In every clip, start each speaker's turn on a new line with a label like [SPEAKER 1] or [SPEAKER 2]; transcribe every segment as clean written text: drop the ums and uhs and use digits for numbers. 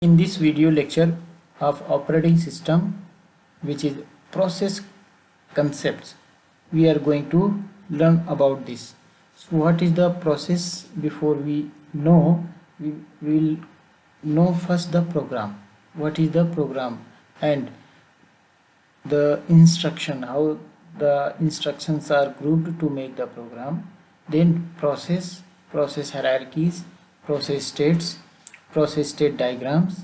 [SPEAKER 1] In this video lecture of operating system, which is process concepts, we are going to learn about this. So what is the process? Before we know, we will know first the program. What is the program and the instruction, how the instructions are grouped to make the program. Then process hierarchies, process states, process state diagrams,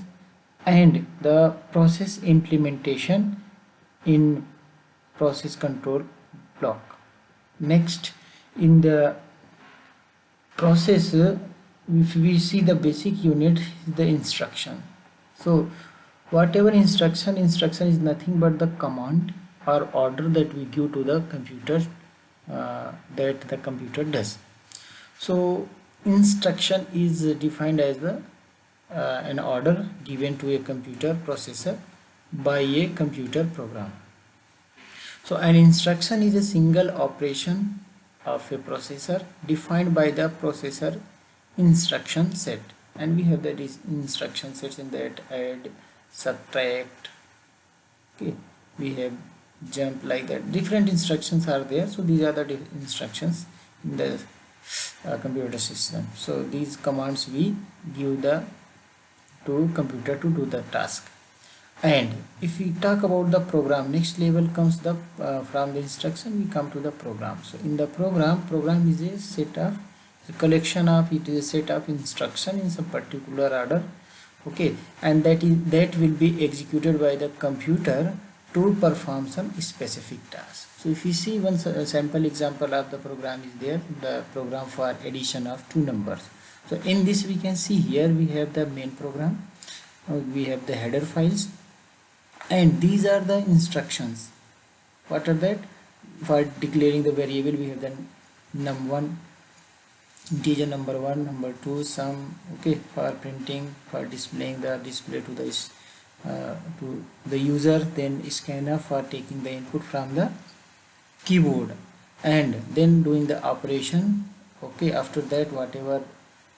[SPEAKER 1] and the process implementation in process control block. Next, in the process, if we see the basic unit is the instruction. So whatever instruction is nothing but the command or order that we give to the computer, that the computer does. So instruction is defined as the an order given to a computer processor by a computer program. So an instruction is a single operation of a processor defined by the processor instruction set, and we have that is instruction sets in that add, subtract, okay, we have jump, like that different instructions are there. So these are the instructions in the computer system. So these commands we give the to computer to do the task. And if we talk about the program, next level comes the from the instruction we come to the program. So in the program is a set of a collection of, it is a set of instruction in some particular order, okay, and that will be executed by the computer to perform some specific task. So if you see one sample example of the program is there, the program for addition of two numbers. So in this we can see here we have the main program, we have the header files, and these are the instructions. What are that? For declaring the variable we have the num1, integer number 1, number 2, sum, okay, for printing, for displaying the display to the user, then scanf for taking the input from the keyboard, and then doing the operation, okay. After that whatever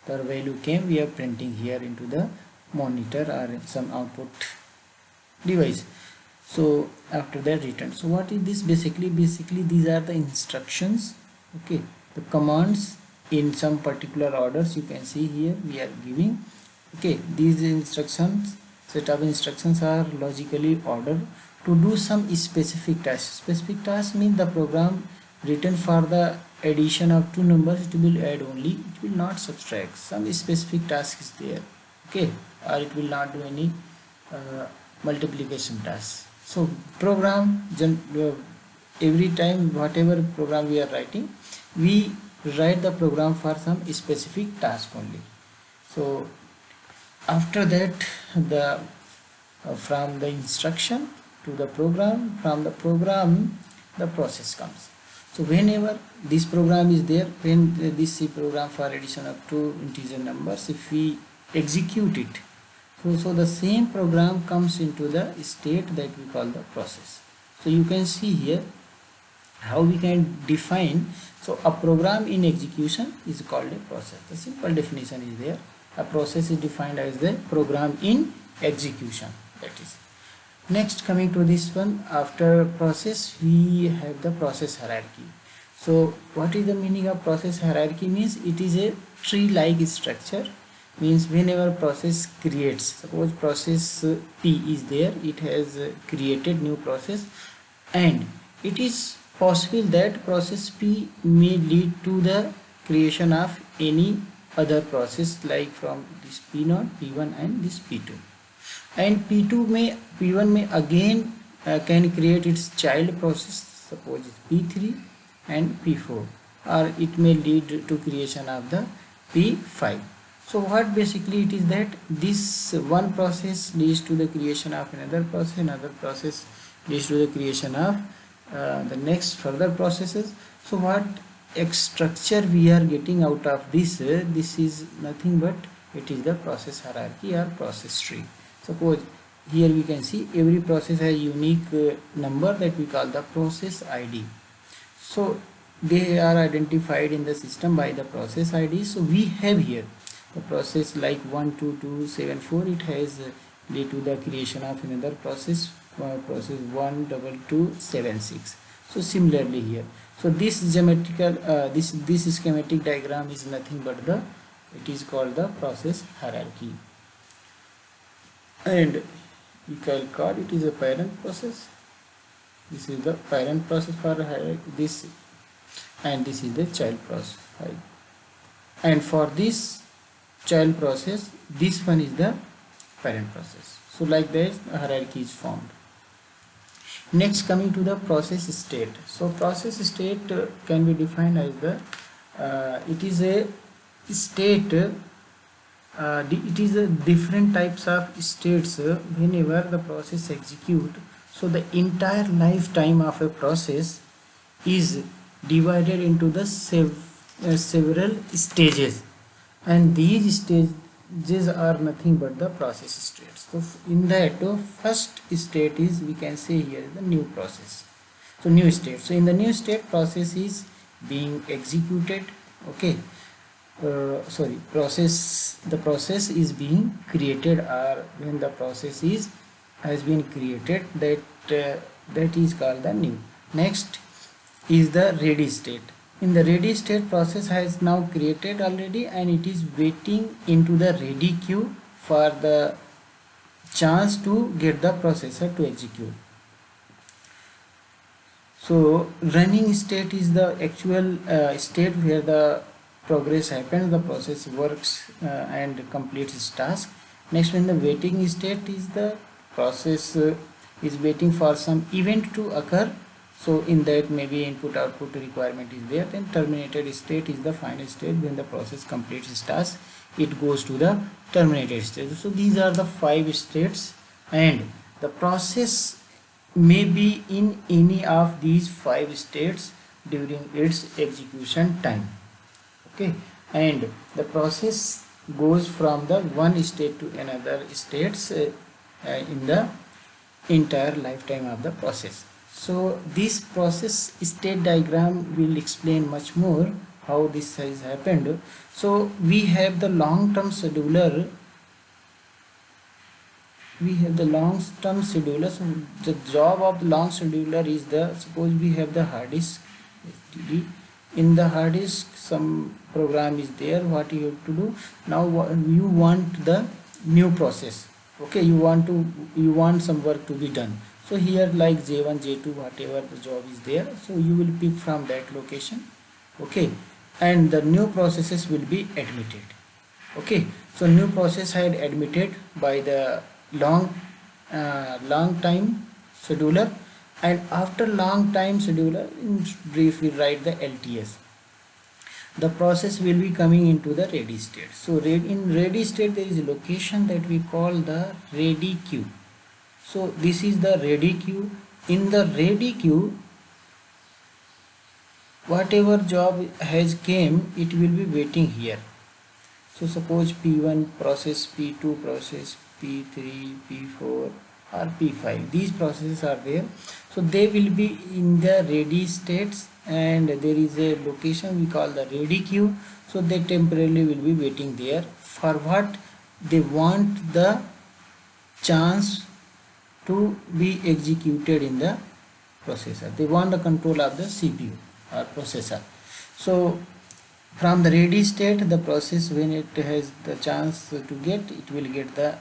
[SPEAKER 1] the value came, we are printing here into the monitor or some output device. So after that return. So what is this? Basically these are the instructions, okay, the commands in some particular orders. You can see here we are giving, okay, these instructions, set of instructions are logically ordered to do some specific task. Specific task means the program written for the addition of two numbers, it will add only, it will not subtract. Some specific task is there, okay, or it will not do any multiplication task. So program, every time whatever program we are writing, we write the program for some specific task only. So after that the from the instruction to the program, from the program the process comes. So whenever this program is there, when this C program for addition of two integer numbers, if we execute it, so the same program comes into the state that we call the process. So you can see here how we can define. So a program in execution is called a process. The simple definition is there. A process is defined as the program in execution. That is. Next, coming to this one, after process we have the process hierarchy. So what is the meaning of process hierarchy? Means it is a tree-like structure. Means whenever process creates, suppose process P is there, it has created new process, and it is possible that process P may lead to the creation of any other process, like from this P0, P1 and this P2, and P1 may again can create its child process, suppose it's P3 and P4, or it may lead to creation of the P5. So what basically it is that this one process leads to the creation of another process leads to the creation of the next further processes. So what structure we are getting out of this, this is nothing but it is the process hierarchy or process tree. Suppose here we can see every process has a unique number that we call the process ID. So they are identified in the system by the process ID. So we have here The process like 1 2 2 7 4, it has lead to the creation of another process, process 1 2 2 7 6. So similarly here, so this geometrical this schematic diagram is nothing but the, it is called the process hierarchy, and we can call it is a parent process. This is the parent process for this, and this is the child process, right? And for this child process, this one is the parent process. So like this hierarchy is formed. Next, coming to the process state. So process state can be defined as the it is a state, it is a different types of states whenever the process execute. So the entire lifetime of a process is divided into the several stages, and these stages are nothing but the process states. So in that, first state is, we can say here, the new process. So new state. So in the new state, process is being executed. Okay. The process is being created, or when the process is has been created, that is called the new. Next is the ready state. In the ready state, process has now created already, and it is waiting into the ready queue for the chance to get the processor to execute. So running state is the actual state where the progress happens, the process works and completes its task. Next, when the waiting state is the process is waiting for some event to occur. So in that, maybe input output requirement is there. Then terminated state is the final state. When the process completes its task, it goes to the terminated state. So these are the 5 states, and the process may be in any of these 5 states during its execution time. Okay, and the process goes from the one state to another states in the entire lifetime of the process. So this process state diagram will explain much more how this has happened. So we have the long-term scheduler. So the job of the long scheduler is the, suppose we have the hard disk STD. In the hard disk some program is there. What you have to do now, you want the new process. Okay, you want some work to be done. So here, like J1 J2, whatever the job is there, so you will pick from that location. Okay, and the new processes will be admitted. Okay, so new process had admitted by the long time scheduler, and after long time scheduler, in brief we write the LTS. The process will be coming into the ready state. So in ready state, there is a location that we call the ready queue. So this is the ready queue. In the ready queue, whatever job has came, it will be waiting here. So suppose P1 process, P2 process, P3, P4 or P5, these processes are there. So they will be in the ready states, and there is a location we call the ready queue. So they temporarily will be waiting there. For what? They want the chance to be executed in the processor. They want the control of the CPU or processor. So from the ready state, the process, when it has the chance to get, it will get the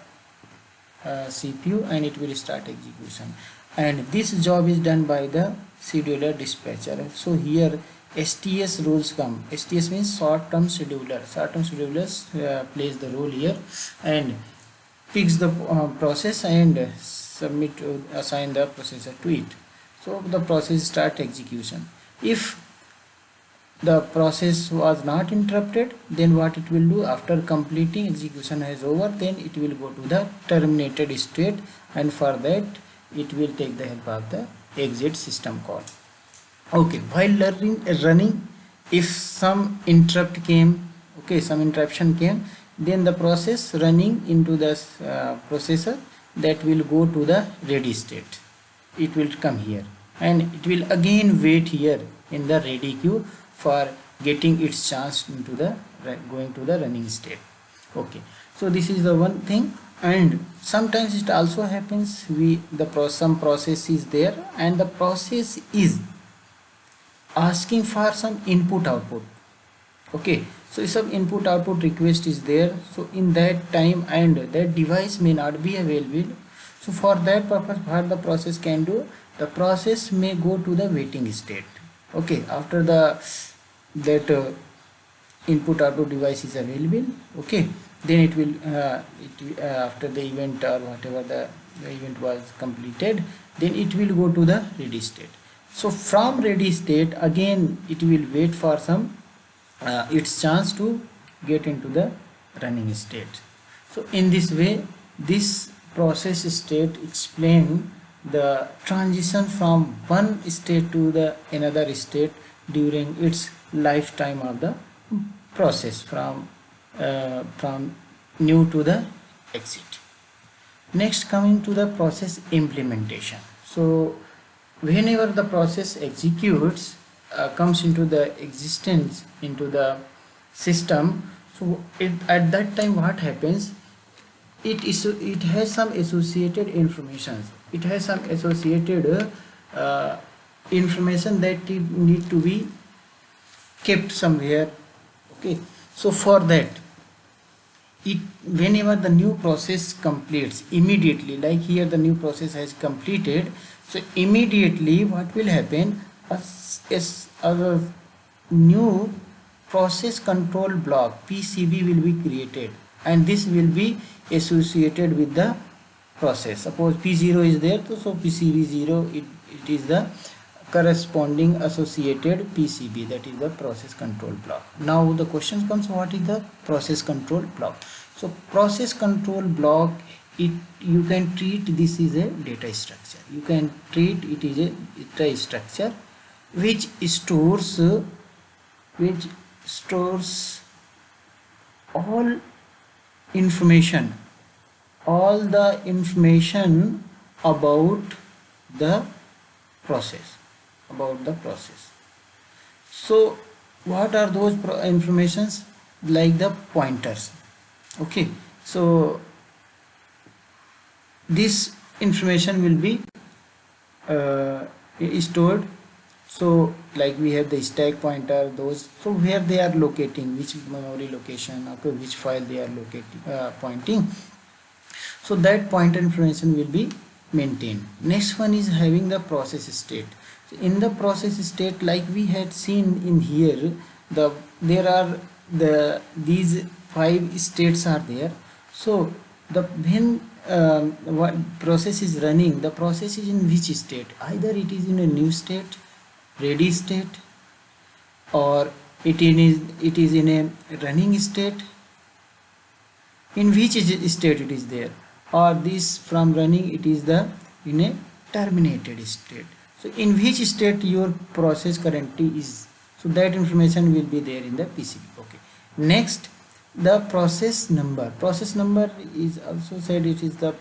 [SPEAKER 1] CPU and it will start execution. And this job is done by the scheduler dispatcher. So here STS rules come. STS means short-term scheduler. Short-term schedulers plays the role here and picks the process and assign the processor to it. So the process start execution. If the process was not interrupted, then what it will do, after completing execution is over, then it will go to the terminated state, and for that it will take the help of the exit system call. Okay, while running, if some interrupt came, okay, some interruption came, then the process running into the processor, that will go to the ready state. It will come here and it will again wait here in the ready queue for getting its chance into the going to the running state. Okay, so this is the one thing. And sometimes it also happens some process is there and the process is asking for some input output. Okay, so if some input output request is there, so in that time and that device may not be available, so for that purpose what the process can do, the process may go to the waiting state. Okay, after the that input output device is available, okay, then it will after the event or whatever the event was completed, then it will go to the ready state. So from ready state again it will wait for some its chance to get into the running state. So in this way this process state explain the transition from one state to the another state during its lifetime of the process from new to the exit. Next, coming to the process implementation. So whenever the process executes comes into the existence into the system, so at that time what happens, it has some associated information, it has some associated information that it need to be kept somewhere. Okay, so for that it whenever the new process completes immediately, like here the new process has completed, so immediately what will happen, a new process control block PCB will be created and this will be associated with the process. Suppose P0 is there, so PCB0 it is the corresponding associated PCB, that is the process control block. Now the question comes, what is the process control block? So process control block, you can treat this is a data structure, you can treat it is a data structure which stores all information, all the information about the process, so what are those informations? Like the pointers. Okay, so this information will be stored. So like we have the stack pointer, those, so where they are locating, which memory location, okay, which file they are locating, pointing, so that pointer information will be maintained. Next one is having the process state. So in the process state, like we had seen in here, there are these 5 states are there. So when what process is running, the process is in which state? Either it is in a new state, ready state, or it is in a running state. In which state it is there? Or this from running it is in a terminated state. So in which state your process currently is, so that information will be there in the PCB. Okay, next, the process number. Process number is also said it is the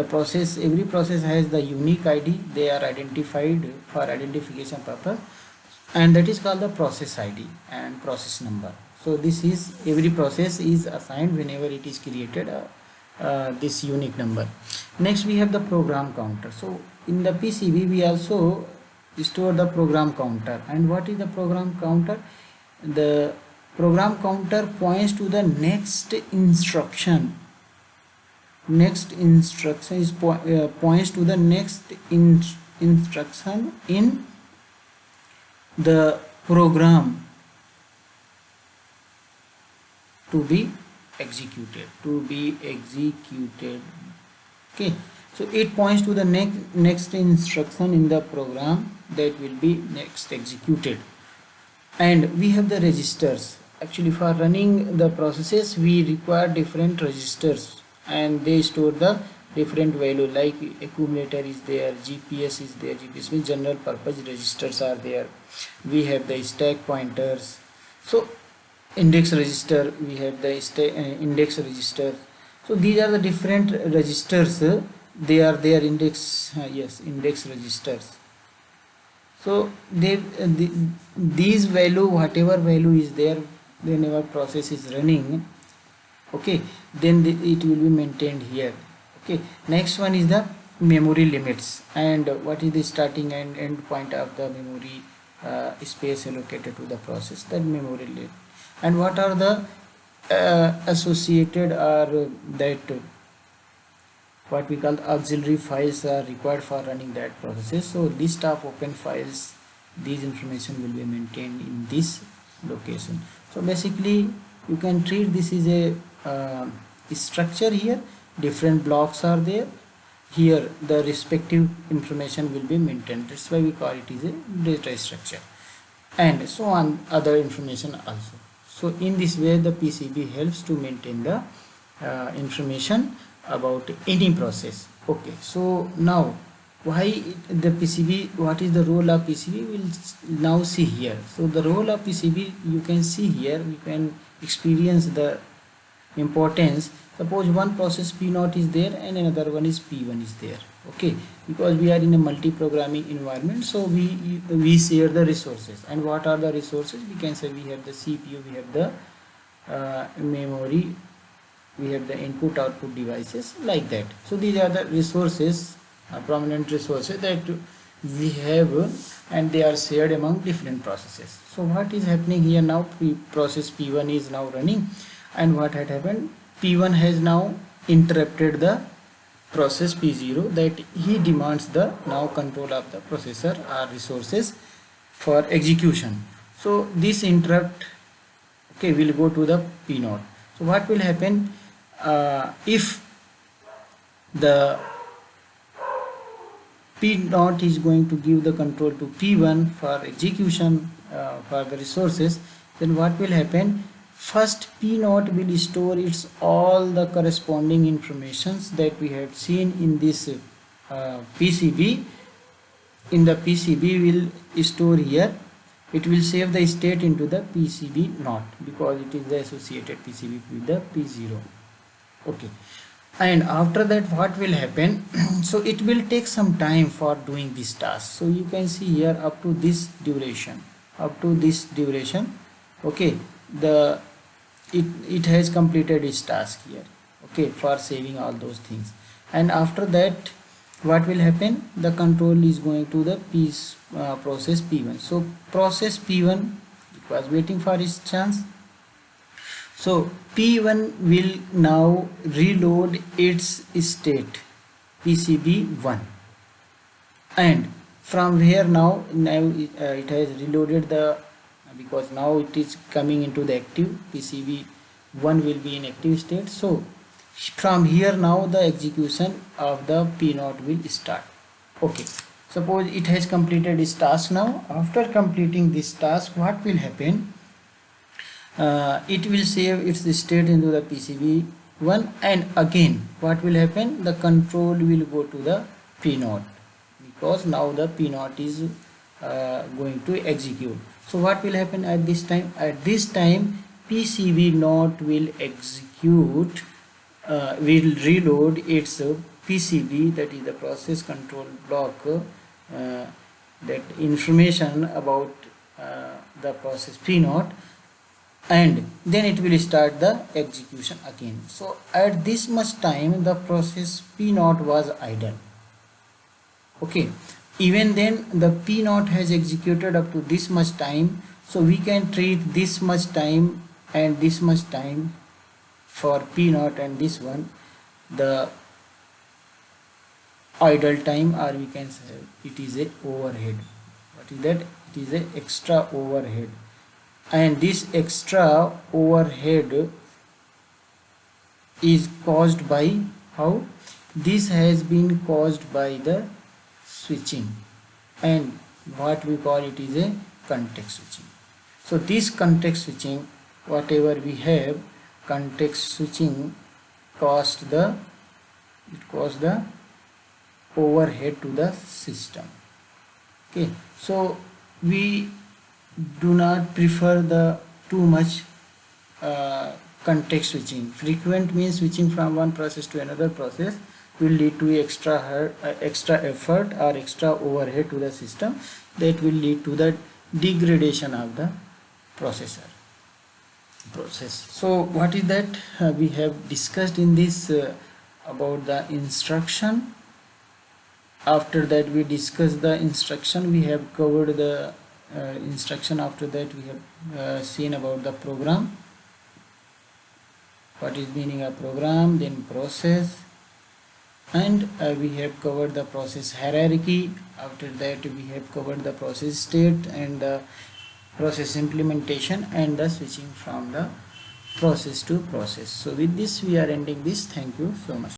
[SPEAKER 1] process, every process has the unique ID, they are identified for identification purpose, and that is called the process ID and process number. So this is, every process is assigned whenever it is created this unique number. Next we have the program counter. So in the PCB we also store the program counter. And what is the program counter? The program counter points to the next instruction. Next instruction is points to the next instruction in the program to be executed. Okay, so it points to the next instruction in the program that will be next executed. And we have the registers. Actually for running the processes we require different registers, and they store the different value, like accumulator is there, GPS is there, GPS means general purpose registers are there. We have the stack pointers. So index register, we have the index register. So these are the different registers, they are their index, index registers. So these value, whatever value is there whenever process is running, okay, then it will be maintained here. Okay, next one is the memory limits, and what is the starting and end point of the memory space allocated to the process, that memory limit, and what are the associated or that what we call auxiliary files are required for running that processes. So list of open files, these information will be maintained in this location. So basically you can treat this is a structure. Here different blocks are there, here the respective information will be maintained, that's why we call it is a data structure, and so on other information also. So in this way the PCB helps to maintain the information about any process. Okay, so now why the PCB, what is the role of PCB, we'll now see here. So the role of PCB, you can see here, we can experience the importance. Suppose one process P0 is there and another one is P1 is there. Okay, because we are in a multi-programming environment, so we share the resources. And what are the resources? We can say we have the CPU, we have the memory, we have the input output devices, like that. So these are the resources, prominent resources that we have, and they are shared among different processes. So what is happening here now? Process P1 is now running, and what had happened, P1 has now interrupted the process P0, that he demands the now control of the processor or resources for execution. So this interrupt, okay, will go to the P0. So what will happen if the P0 is going to give the control to P1 for execution for the resources, then what will happen? First P0 will store its all the corresponding informations that we had seen in this PCB. In the PCB will store here, it will save the state into the PCB not, because it is the associated PCB with the P0. Okay, and after that what will happen? So it will take some time for doing this task. So you can see here up to this duration, okay, it has completed its task here, okay, for saving all those things. And after that what will happen? The control is going to the process P1. So process P1, it was waiting for its chance. So P1 will now reload its state PCB1, and from here now it has reloaded the, because now it is coming into the active, PCB1 will be in active state. So from here now the execution of the P0 will start. Okay, suppose it has completed its task. Now after completing this task, what will happen? It will save its state into the PCB1, and again what will happen? The control will go to the P0, because now the P0 is going to execute. So what will happen at this time? At this time PCB0 will execute, will reload its PCB, that is the process control block, that information about the process P0, and then it will start the execution again. So at this much time the process P0 was idle. Okay, even then the P0 has executed up to this much time, so we can treat this much time and this much time for P0, and this one the idle time, or we can say it is a overhead. What is that? It is a extra overhead, and this extra overhead is caused by how? This has been caused by the switching, and what we call it is a context switching. So this context switching, whatever we have, context switching caused the overhead to the system. Okay, so we do not prefer the too much context switching. Frequent means switching from one process to another process will lead to extra effort or extra overhead to the system, that will lead to the degradation of the processor. process. So what is that? We have discussed in this about the instruction. After that we discussed the instruction, we have covered the instruction. After that we have seen about the program, what is meaning a program, then process, and we have covered the process hierarchy. After that we have covered the process state and the process implementation and the switching from the process to process. So with this we are ending this. Thank you so much.